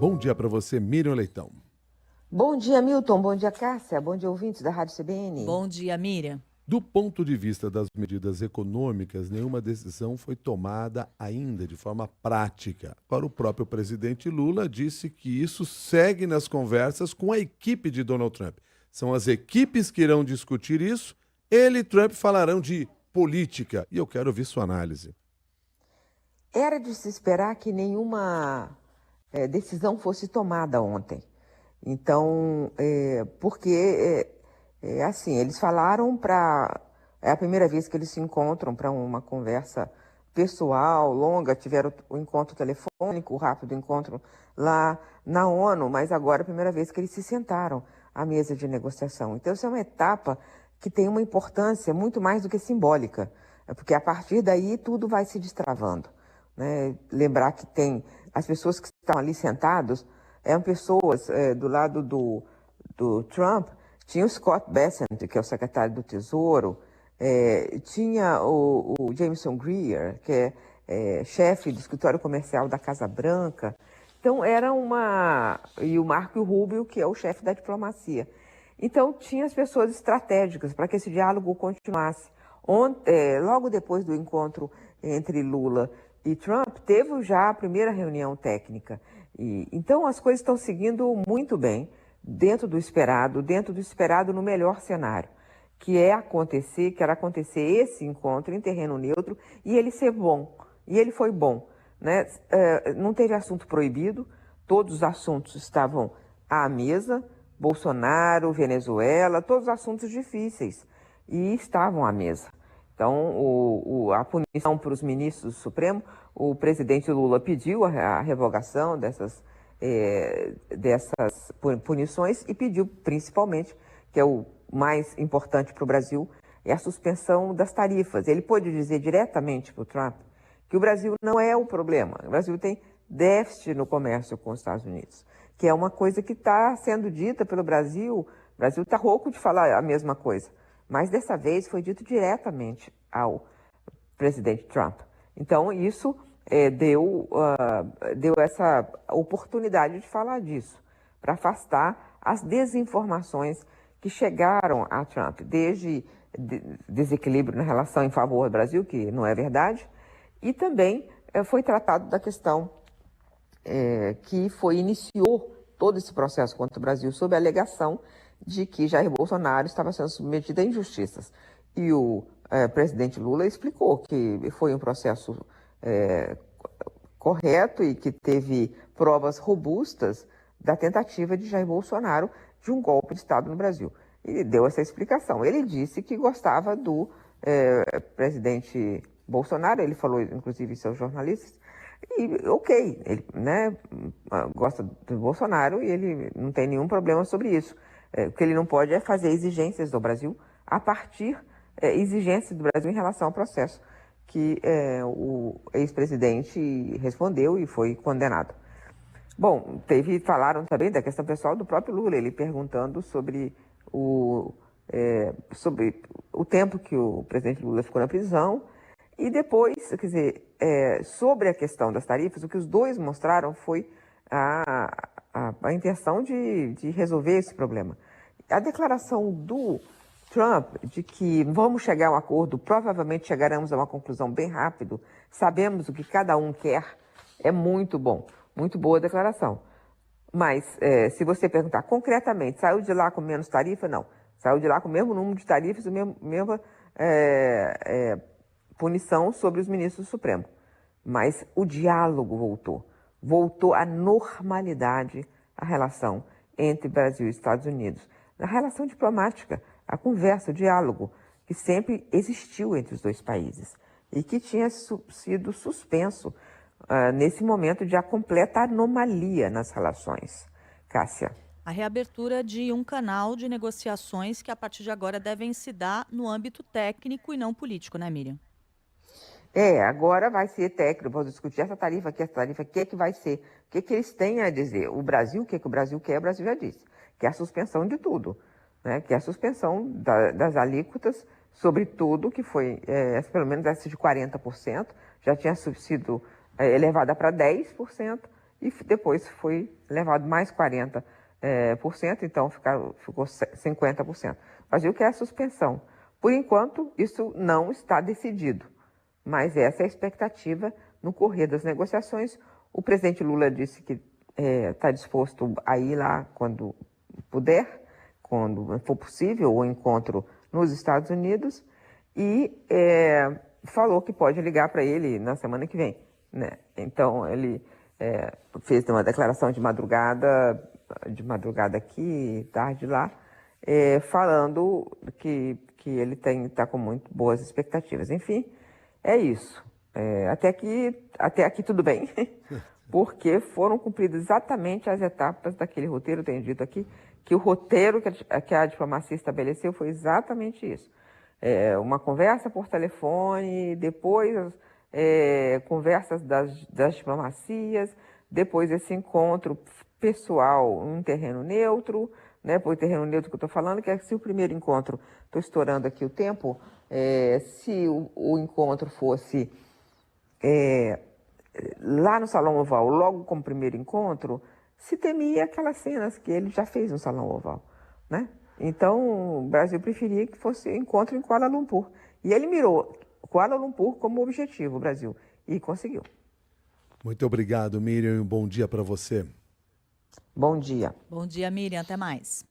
Bom dia para você, Miriam Leitão. Bom dia, Milton. Bom dia, Cássia. Bom dia, ouvintes da Rádio CBN. Bom dia, Miriam. Do ponto de vista das medidas econômicas, nenhuma decisão foi tomada ainda de forma prática. Agora, o próprio presidente Lula disse que isso segue nas conversas com a equipe de Donald Trump. São as equipes que irão discutir isso. Ele e Trump falarão de política. E eu quero ouvir sua análise. Era de se esperar que nenhuma decisão fosse tomada ontem. Então, porque assim, eles falaram é a primeira vez que eles se encontram para uma conversa pessoal, longa, tiveram o encontro telefônico, o rápido encontro lá na ONU, mas agora é a primeira vez que eles se sentaram à mesa de negociação. Então, isso é uma etapa que tem uma importância muito mais do que simbólica, porque a partir daí tudo vai se destravando, né? Lembrar que tem as pessoas que estão ali sentados, eram pessoas do lado do Trump, tinha o Scott Bessent, que é o secretário do Tesouro, tinha o Jameson Greer, que é chefe do escritório comercial da Casa Branca. Então, e o Marco Rubio, que é o chefe da diplomacia. Então, tinha as pessoas estratégicas para que esse diálogo continuasse. Logo depois do encontro entre Lula e Trump, teve já a primeira reunião técnica. Então, as coisas estão seguindo muito bem, dentro do esperado no melhor cenário, que era acontecer esse encontro em terreno neutro e ele ser bom. E ele foi bom, né? Não teve assunto proibido, todos os assuntos estavam à mesa, Bolsonaro, Venezuela, todos os assuntos difíceis, e estavam à mesa. Então, a punição para os ministros do Supremo, o presidente Lula pediu a revogação dessas punições e pediu principalmente, que é o mais importante para o Brasil, é a suspensão das tarifas. Ele pôde dizer diretamente para o Trump que o Brasil não é o problema. O Brasil tem déficit no comércio com os Estados Unidos, que é uma coisa que está sendo dita pelo Brasil. O Brasil está rouco de falar a mesma coisa. Mas dessa vez foi dito diretamente ao presidente Trump. Então, isso deu essa oportunidade de falar disso, para afastar as desinformações que chegaram a Trump, desde desequilíbrio na relação em favor do Brasil, que não é verdade, e também foi tratado da questão que iniciou todo esse processo contra o Brasil sob a alegação de que Jair Bolsonaro estava sendo submetido a injustiças. E o presidente Lula explicou que foi um processo correto e que teve provas robustas da tentativa de Jair Bolsonaro de um golpe de Estado no Brasil. E deu essa explicação. Ele disse que gostava do presidente Bolsonaro, ele falou, inclusive, seus jornalistas, e ok, ele gosta do Bolsonaro e ele não tem nenhum problema sobre isso. O que ele não pode é fazer exigências do Brasil a partir exigências do Brasil em relação ao processo que o ex-presidente respondeu e foi condenado. Bom, falaram também da questão pessoal do próprio Lula, ele perguntando sobre o tempo que o presidente Lula ficou na prisão. E depois, quer dizer, sobre a questão das tarifas, o que os dois mostraram foi a intenção de resolver esse problema. A declaração do Trump de que vamos chegar a um acordo, provavelmente chegaremos a uma conclusão bem rápido, sabemos o que cada um quer, é muito bom, muito boa declaração. Mas, se você perguntar concretamente, saiu de lá com menos tarifa? Não. Saiu de lá com o mesmo número de tarifas e a mesma punição sobre os ministros do Supremo. Mas o diálogo voltou à normalidade a relação entre Brasil e Estados Unidos. A relação diplomática, a conversa, o diálogo, que sempre existiu entre os dois países e que tinha sido suspenso nesse momento de a completa anomalia nas relações. Cássia. A reabertura de um canal de negociações que a partir de agora devem se dar no âmbito técnico e não político, né, Miriam? Agora vai ser técnico, vamos discutir essa tarifa aqui, o que vai ser, o que eles têm a dizer. O Brasil, o que o Brasil quer, o Brasil já disse, que é a suspensão de tudo, né? Que é a suspensão das alíquotas sobre tudo, que foi, pelo menos essa de 40%, já tinha sido elevada para 10%, e depois foi levado mais 40%, então ficou 50%. O Brasil quer a suspensão. Por enquanto, isso não está decidido, mas essa é a expectativa no correr das negociações. O presidente Lula disse que está disposto a ir lá quando puder, quando for possível, o encontro nos Estados Unidos, e falou que pode ligar para ele na semana que vem, né? Então, ele fez uma declaração de madrugada aqui, tarde lá, falando que ele está com muito boas expectativas. Enfim, é isso. Até aqui tudo bem, porque foram cumpridas exatamente as etapas daquele roteiro. Eu tenho dito aqui que o roteiro que a diplomacia estabeleceu foi exatamente isso. Uma conversa por telefone, depois conversas das diplomacias, depois esse encontro pessoal em um terreno neutro, né? Por terreno neutro que eu estou falando, que é se o primeiro encontro, estou estourando aqui o tempo, se o encontro fosse lá no Salão Oval, logo como primeiro encontro, se temia aquelas cenas que ele já fez no Salão Oval, né? Então, o Brasil preferia que fosse encontro em Kuala Lumpur. E ele mirou Kuala Lumpur como objetivo, o Brasil, e conseguiu. Muito obrigado, Miriam, e um bom dia para você. Bom dia. Bom dia, Miriam. Até mais.